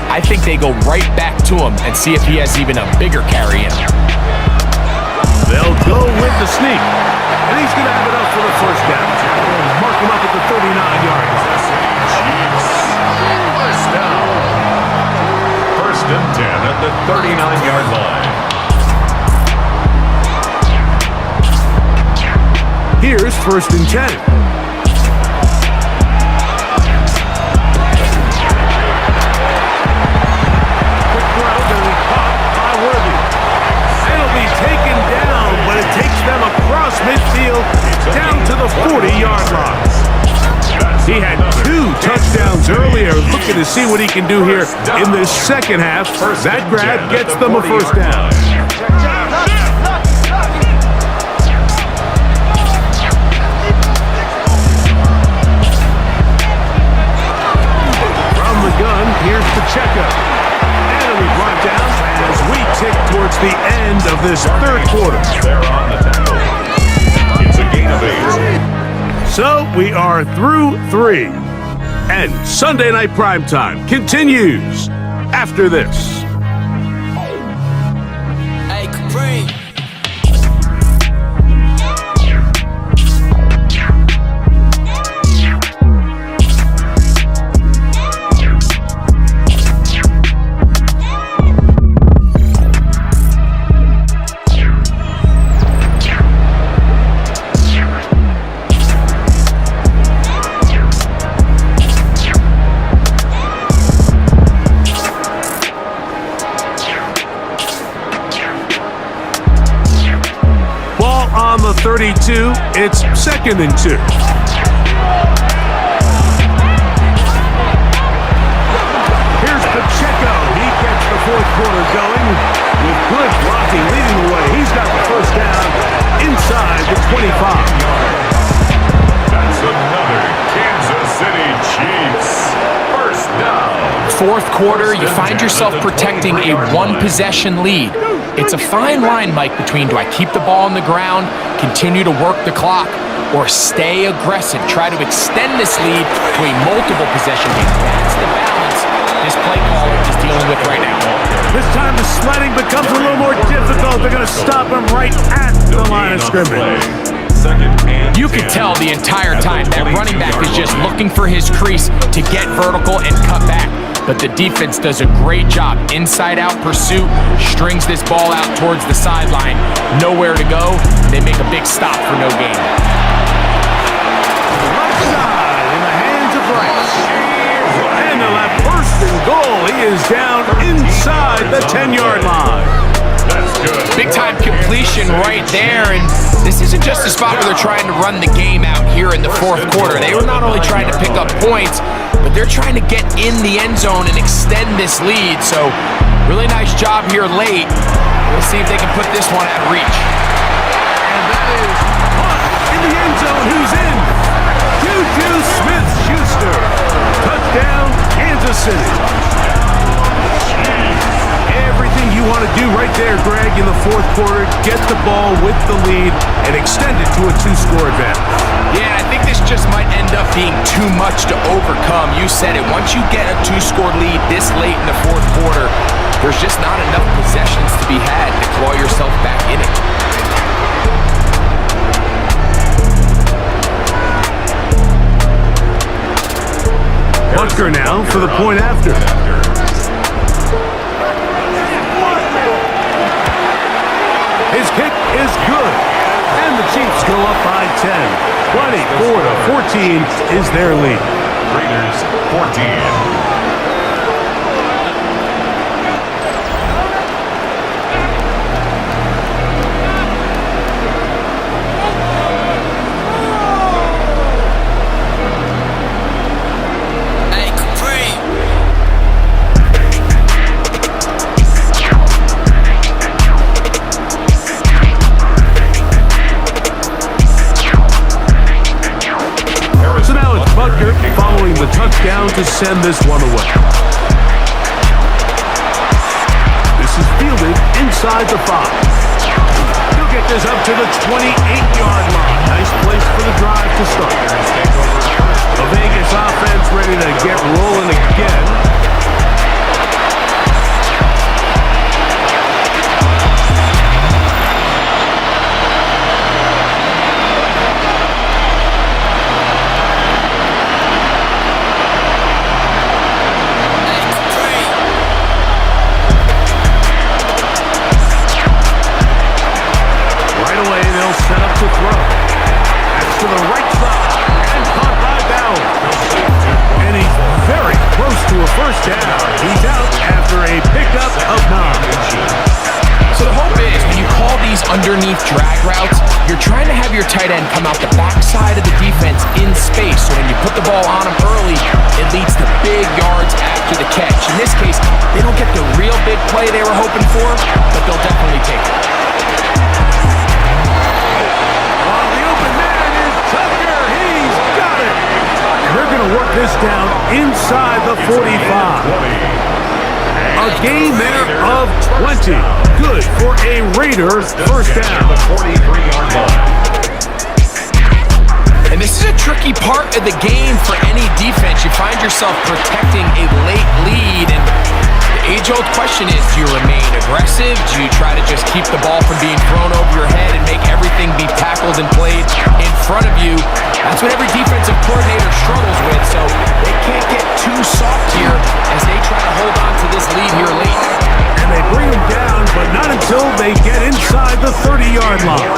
I think they go right back to him and see if he has even a bigger carry in him. They'll go with the sneak. And he's going to have it up for the first down. They'll mark him up at the 39-yard line. Chiefs. First down. First and 10 at the 39-yard line. Here's first and 10. Taken down, but it takes them across midfield down to the 40-yard line. He had 2 touchdowns earlier, looking to see what he can do here in the second half. That grab gets them a first down. From the gun, here's Pacheco. And it'll be brought down as we tick towards the end of this third quarter. They're on the tackle. It's a gain of 8. So we are through 3. And Sunday Night Primetime continues after this. Hey, Capri. On the 32, it's second and 2. Here's Pacheco. He gets the fourth quarter going with good blocking leading the way. He's got the first down inside the 25. That's another Kansas City Chiefs first down. Fourth quarter, you find yourself protecting a one-possession lead. It's a fine line, Mike, between do I keep the ball on the ground, continue to work the clock, or stay aggressive, try to extend this lead to a multiple possession game. That's the balance this play caller is dealing with right now. This time the sledding becomes a little more difficult. They're going to stop him right at the line of scrimmage. You can tell the entire time that running back is just looking for his crease to get vertical and cut back. But the defense does a great job. Inside-out pursuit, strings this ball out towards the sideline. Nowhere to go. They make a big stop for no gain. Right side in the hands of Rice. And they'll have first and goal. He is down inside the 10-yard line. That's good. Big-time completion right there. And this isn't just a spot where they're trying to run the game out here in the fourth quarter. They were not only trying to pick up points, but they're trying to get in the end zone and extend this lead. So really nice job here late. We'll see if they can put this one at reach. And that is Hunt in the end zone. Who's in? Juju Smith-Schuster. Touchdown, Kansas City. Everything you want to do right there, Greg, in the fourth quarter. Get the ball with the lead and extend it to a 2-score advantage. Yeah, I think this just might end up being too much to overcome. You said it. Once you get a 2-score lead this late in the fourth quarter, there's just not enough possessions to be had to claw yourself back in it. Butker now for the point after. His kick is good. And the Chiefs go up by 10. 24-14 is their lead. Raiders 14. Following the touchdown to send this one away. This is fielded inside the 5. He'll They'll get this up to the 28-yard line. Nice place for the drive to start. The Vegas offense ready to get rolling again. Set up to throw. That's to the right side. And caught by Bell. And he's very close to a first down. He's out after a pickup of 9. So the hope is when you call these underneath drag routes, you're trying to have your tight end come out the backside of the defense in space. So when you put the ball on him early, it leads to big yards after the catch. In this case, they don't get the real big play they were hoping for, but they'll definitely take it. They're going to work this down inside the 45. A gain there of 20. Good for a Raiders first down. The 43-yard line. And this is a tricky part of the game for any defense. You find yourself protecting a late lead, and the age-old question is, do you remain aggressive? Do you try to just keep the ball from being thrown over your head and make everything be tackled and played in front of you? That's what every defensive coordinator struggles with, so they can't get too soft here as they try to hold on to this lead here late. And they bring him down, but not until they get inside the 30-yard line.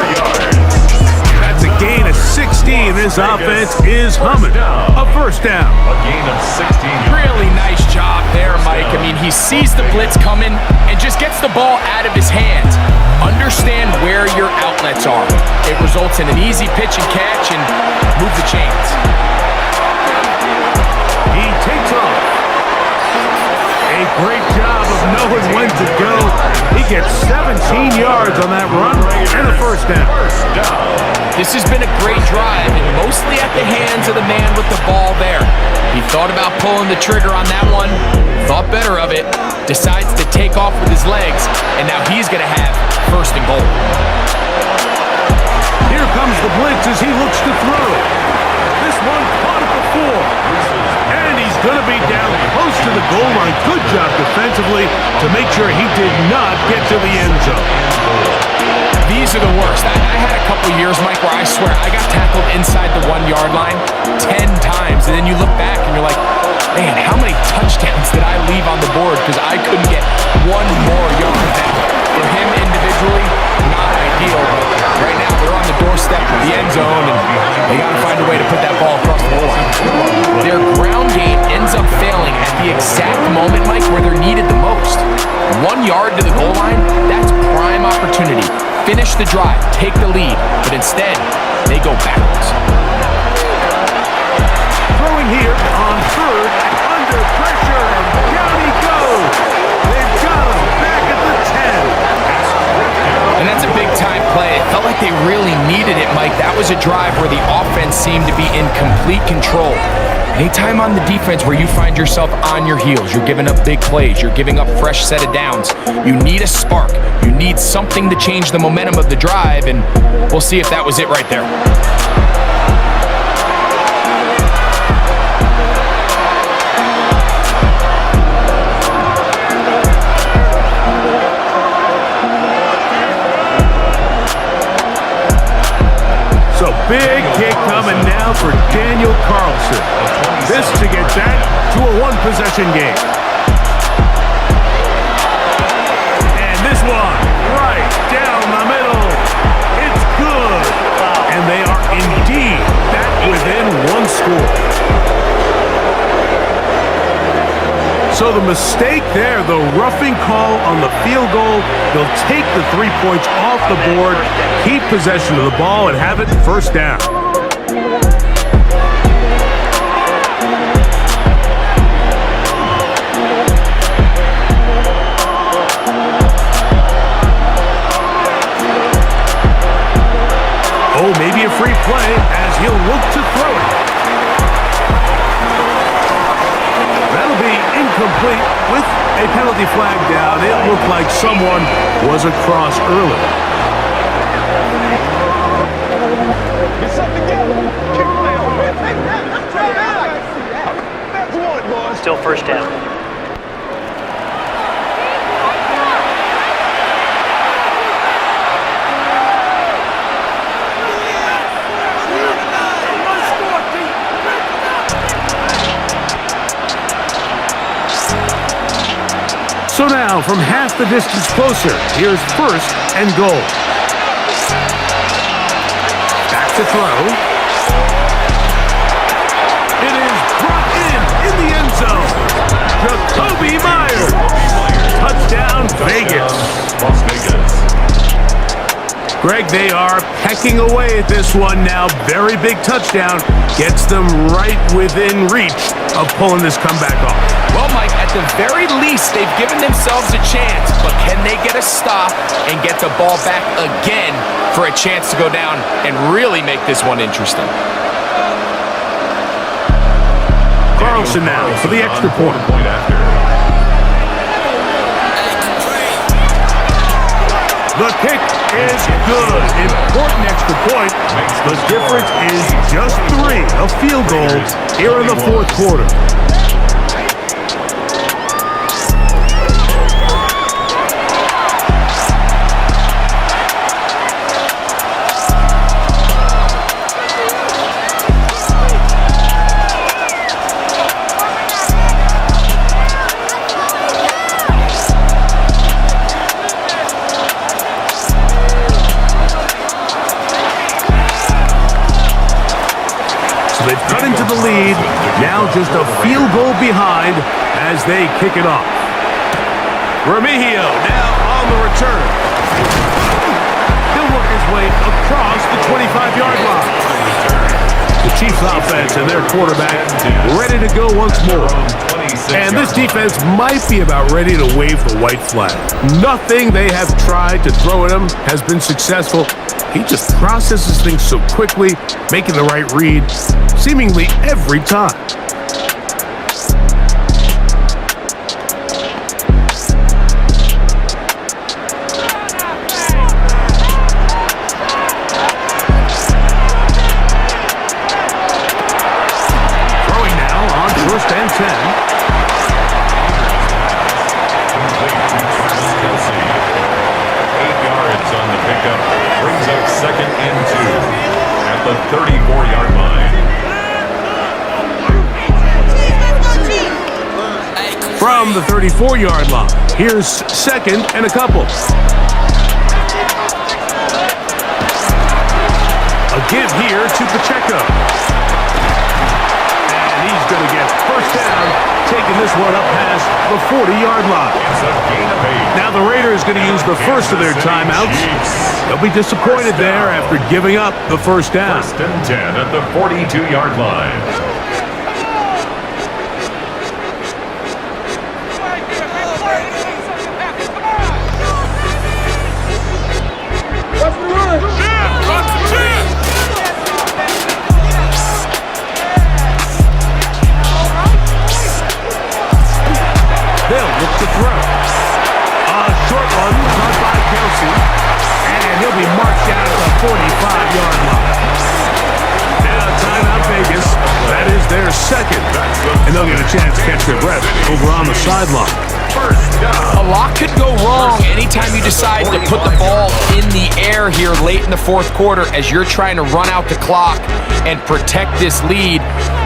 That's a gain of 16. This offense is humming. A first down. A gain of 16 yards. Really nice job there, Mike. I mean, he sees the blitz coming and just gets the ball out of his hands. Understand where your outlets are. It results in an easy pitch and catch and move the chains. He takes off. A great job of knowing when to go. He gets 17 yards on that run and a first down. This has been a great drive, and mostly at the hands of the man with the ball there. He thought about pulling the trigger on that one, thought better of it, decides to take off with his legs, and now he's going to have first and goal. Here comes the blitz as he looks to throw. This one caught at the 4. And he's going to be down close to the goal line. Good job defensively to make sure he did not get to the end zone. These are the worst. I had a couple years, Mike, where I swear I got tackled inside the 1-yard line 10 times. And then you look back and you're like, man, how many touchdowns did I leave on the board because I couldn't get one more yard back? For him individually, not ideal, but right now they're on the doorstep of the end zone, and they got to find a way to put that ball across the goal line. Their ground game ends up failing at the exact moment, Mike, where they're needed the most. 1 yard to the goal line, that's prime opportunity. Finish the drive, take the lead, but instead, they go backwards. Throwing here on third, under pressure, and down he goes. They've got him back at the 10. And that's a big-time play. It felt like they really needed it, Mike. That was a drive where the offense seemed to be in complete control. Anytime on the defense where you find yourself on your heels, you're giving up big plays, you're giving up fresh set of downs, you need a spark. You need something to change the momentum of the drive, and we'll see if that was it right there. So big kick coming now for Daniel Carlson. This to get back to a one-possession game. And this one, right down the middle. It's good. And they are indeed back within one score. So the mistake there, the roughing call on the field goal, they'll take the 3 points off the board, keep possession of the ball, and have it first down. Oh, maybe a free play as he'll look to throw it. That'll be incomplete with a penalty flag down. It looked like someone was across early. still first down. So now, from half the distance closer, here's first and goal. Back to throw. It is brought in the end zone. Jakobi Meyers. Touchdown, Vegas. Las Vegas. Greg, they are pecking away at this one now. Very big touchdown. Gets them right within reach of pulling this comeback off. Well, Mike, at the very least, they've given themselves a chance, but can they get a stop and get the ball back again for a chance to go down and really make this one interesting? Carlson now for the extra point. Point after. The kick is good. Important extra point. The difference is just 3. A field goal here in the fourth quarter. They've cut into the lead, now just a field goal behind as they kick it off. Remigio now on the return. He'll work his way across the 25-yard line. The Chiefs offense and their quarterback ready to go once more. And this defense might be about ready to wave the white flag. Nothing they have tried to throw at him has been successful. He just processes things so quickly, making the right read seemingly every time. Throwing now on first and 10. Kelsey. 8 yards on the pickup. Brings up second and 2 at the 34-yard line. From the 34-yard line, here's second and a couple. A give here to Pacheco. And he's going to get first down, taking this one up past the 40-yard line. It's a gain of 8. Now the Raiders going to use the first of their timeouts. They'll be disappointed there after giving up the first down. First and 10 at the 42-yard line. They'll look to throw. A short one caught by Kelsey. And he'll be marked down at the 45-yard line. Now timeout Vegas. That is their second. And they'll get a chance to catch their breath over on the sideline. A lot could go wrong anytime you decide to put the ball in the air here late in the fourth quarter as you're trying to run out the clock and protect this lead.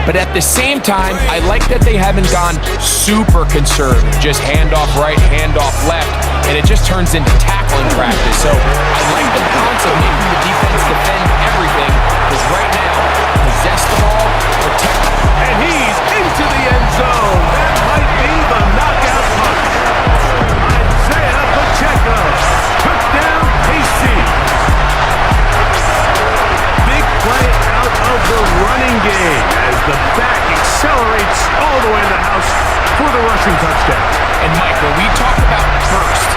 But at the same time, I like that they haven't gone super conservative. Just handoff right, handoff left, and it just turns into tackling practice. So I like the concept of making the defense defend everything, because right now, possess the ball, protect it. And he's into the end zone. That might be the knockout punch. Isaiah Pacheco. Touchdown, KC. Big play out of the running game as the back accelerates all the way to the house for the rushing touchdown. And Mike, when we talk about burst,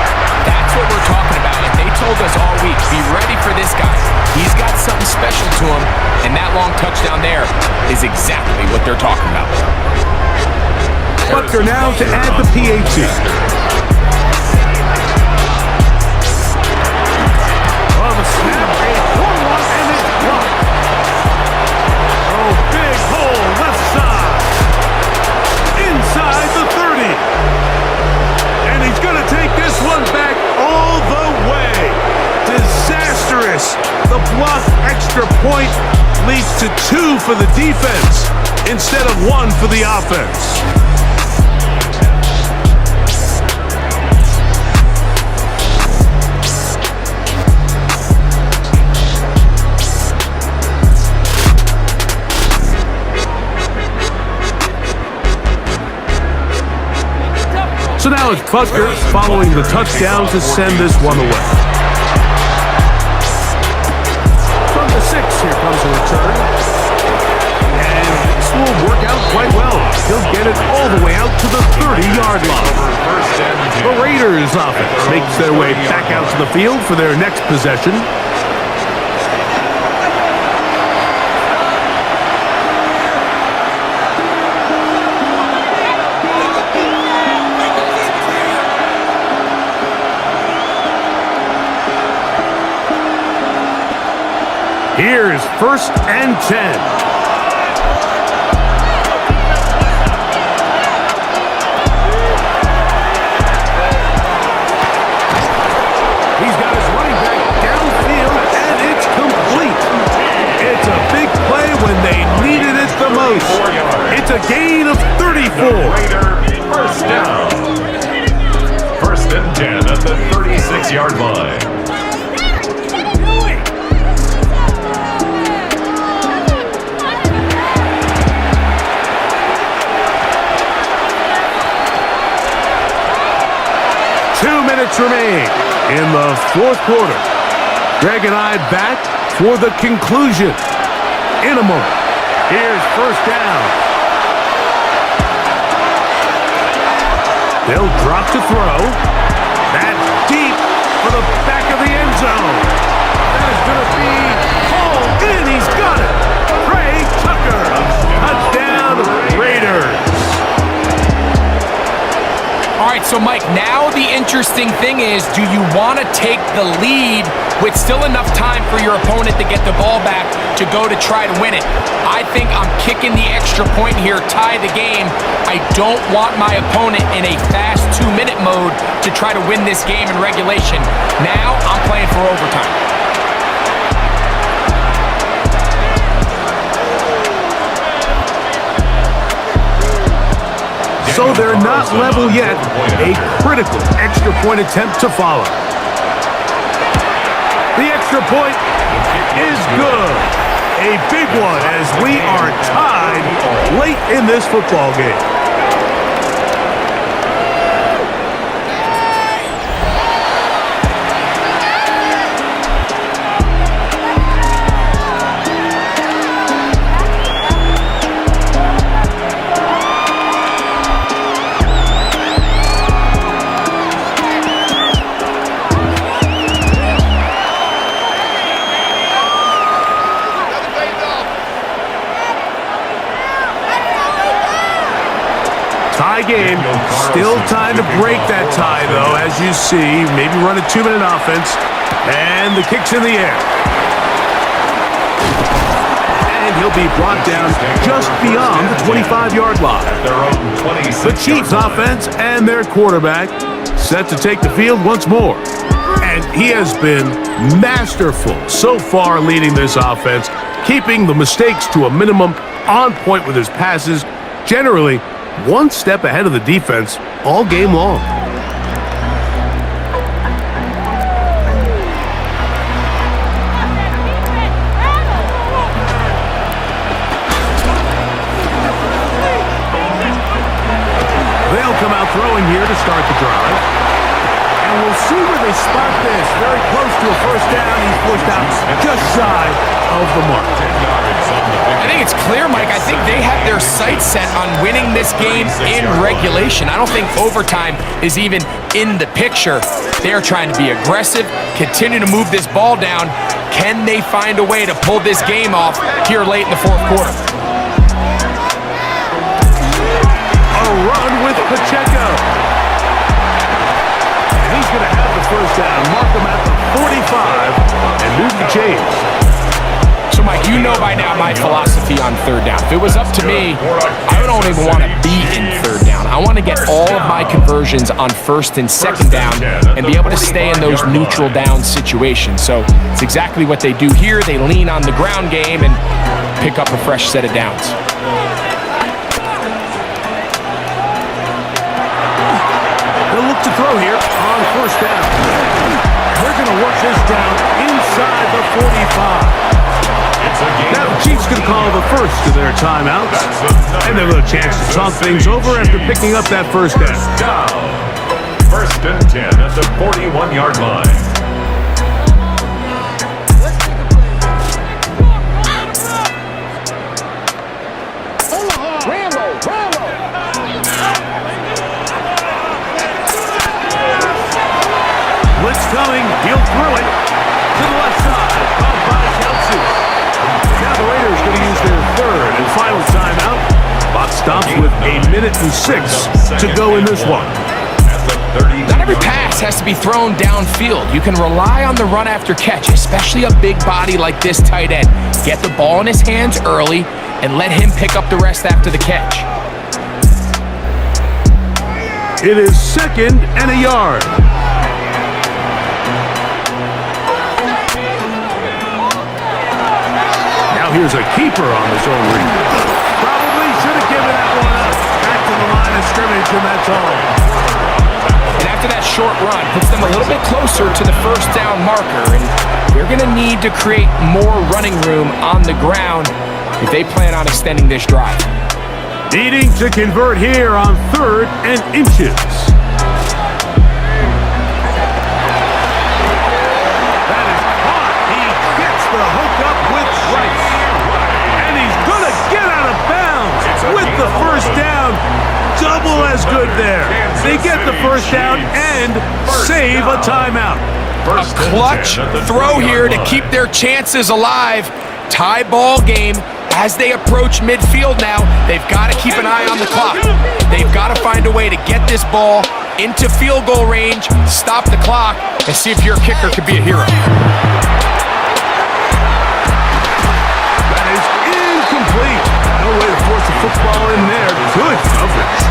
that's what we're talking about. And they told us all week, be ready for this guy. He's got something special to him, and that long touchdown there is exactly what they're talking about. Butker now to add the PAT. Oh, the snap. A 4-1, and it's blocked. Oh, big hole left side. Inside extra point leads to 2 for the defense instead of 1 for the offense. So now it's Butker following the touchdown to send this one away. From the 6, here comes a return. And this will work out quite well. He'll get it all the way out to the 30-yard line. The Raiders offense makes their way back out to the field for their next possession. Here's 1st and 10. He's got his running back downfield, and it's complete. It's a big play when they needed it the most. It's a gain of 34. Raider, first down. 1st and 10 at the 36-yard line. Remain in the 4th quarter. Greg and I back for the conclusion in a moment. Here's 1st down. They'll drop to throw. That's deep for the back of the end zone. That is going to be hauled in. He's got it. Trey Tucker. Touchdown, Raiders. All right, so Mike, now the interesting thing is, do you want to take the lead with still enough time for your opponent to get the ball back to go to try to win it? I think I'm kicking the extra point here, tie the game. I don't want my opponent in a fast 2-minute mode to try to win this game in regulation. Now I'm playing for overtime. So they're not level yet. A critical extra point attempt to follow. The extra point is good. A big one as we are tied late in this football game. Tie game. Still time to break that tie, though, as you see. Maybe run a 2-minute offense. And the kick's in the air. And he'll be brought down just beyond the 25-yard line. The Chiefs offense and their quarterback set to take the field once more. And he has been masterful so far leading this offense, keeping the mistakes to a minimum, on point with his passes, generally one step ahead of the defense all game long. They'll come out throwing here to start the drive. And we'll see where they spot this. Very close to a 1st down. He's pushed out just shy of the mark. I think it's clear, Mike. I think they have their sights set on winning this game in regulation. I don't think overtime is even in the picture. They're trying to be aggressive, continue to move this ball down. Can they find a way to pull this game off here late in the 4th quarter? A run with Pacheco. And he's going to have the 1st down. Mark him at the 45 and move the chains. So, Mike, you know by now my philosophy on 3rd down. If it was up to me, I don't even want to be in 3rd down. I want to get all of my conversions on first and second down and be able to stay in those neutral down situations. So it's exactly what they do here. They lean on the ground game and pick up a fresh set of downs. They'll look to throw here on first down. They're going to work this down inside the 45. Now the Chiefs can call the first of their timeouts, and they'll have a chance to talk things over after picking up that first down. First and 10 at the 41-yard line. Blitz coming, he'll throw it to the left side, caught by Kelsey. Now the Raiders going to use their third and final timeout. Clock stops with 1:06 to go in this one. Not every pass has to be thrown downfield. You can rely on the run after catch, especially a big body like this tight end. Get the ball in his hands early and let him pick up the rest after the catch. It is 2nd and a yard. Here's a keeper on the zone read. Probably should have given that one up. Back to the line of scrimmage, and that's all. And after that short run, puts them a little bit closer to the first down marker. And they're going to need to create more running room on the ground if they plan on extending this drive. Needing to convert here on 3rd and inches. That is caught. He gets the hook up with Rice. With the first down, double as good there. They get the first down and save a timeout. A clutch throw here to keep their chances alive. Tie ball game as they approach midfield now. They've got to keep an eye on the clock. They've got to find a way to get this ball into field goal range, stop the clock, and see if your kicker could be a hero. That is incomplete. No way to force the football in there. Good coverage.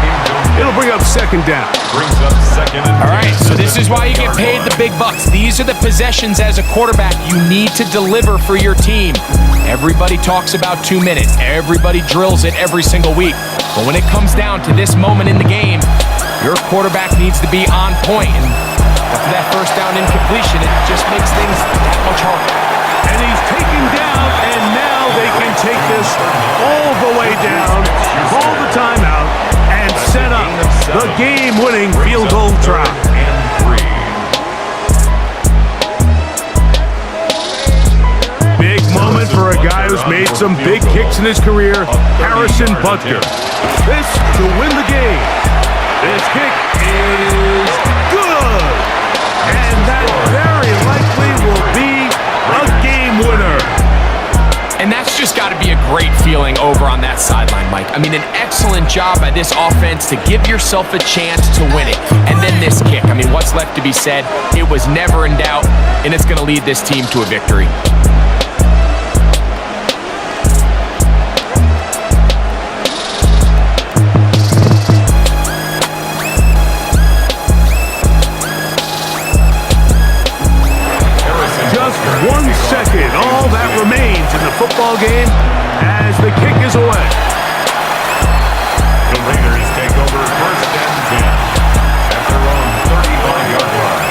It'll bring up 2nd down. Brings up 2nd and 10. All right, so this is why you get paid the big bucks. These are the possessions as a quarterback you need to deliver for your team. Everybody talks about 2 minutes. Everybody drills it every single week. But when it comes down to this moment in the game, your quarterback needs to be on point. And after that first down incompletion, it just makes things that much harder. And he's taken down, and now they can take this all the way down, call the timeout, and set up the game-winning field goal try. Big moment for a guy who's made some big kicks in his career, Harrison Butker. This to win the game. This kick is good, and that very likely will be a game winner. And that's just got to be a great feeling over on that sideline, Mike. I mean, an excellent job by this offense to give yourself a chance to win it. And then this kick. I mean, what's left to be said? It was never in doubt, and it's going to lead this team to a victory. Just 1 second, all that remains in the football game as the kick is away. The Raiders take over 1st and 10 at their own 35-yard line.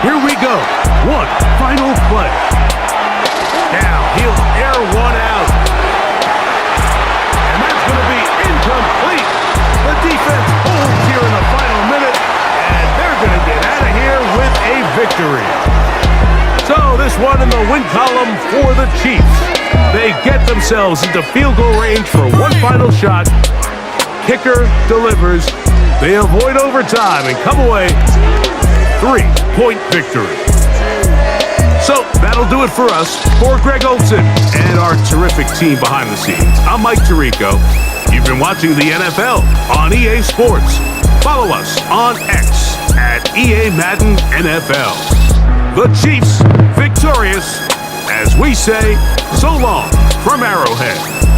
Here we go. One final play. Now he'll air one out. And that's going to be incomplete. The defense holds here in the final minute, and they're going to get out of here with a victory. So this one in the win column for the Chiefs. They get themselves into field goal range for one final shot. Kicker delivers. They avoid overtime and come away 3-point victory. So that'll do it for us. For Greg Olsen and our terrific team behind the scenes, I'm Mike Tirico. You've been watching the NFL on EA Sports. Follow us on X at EA Madden NFL. The Chiefs victorious as we say so long from Arrowhead.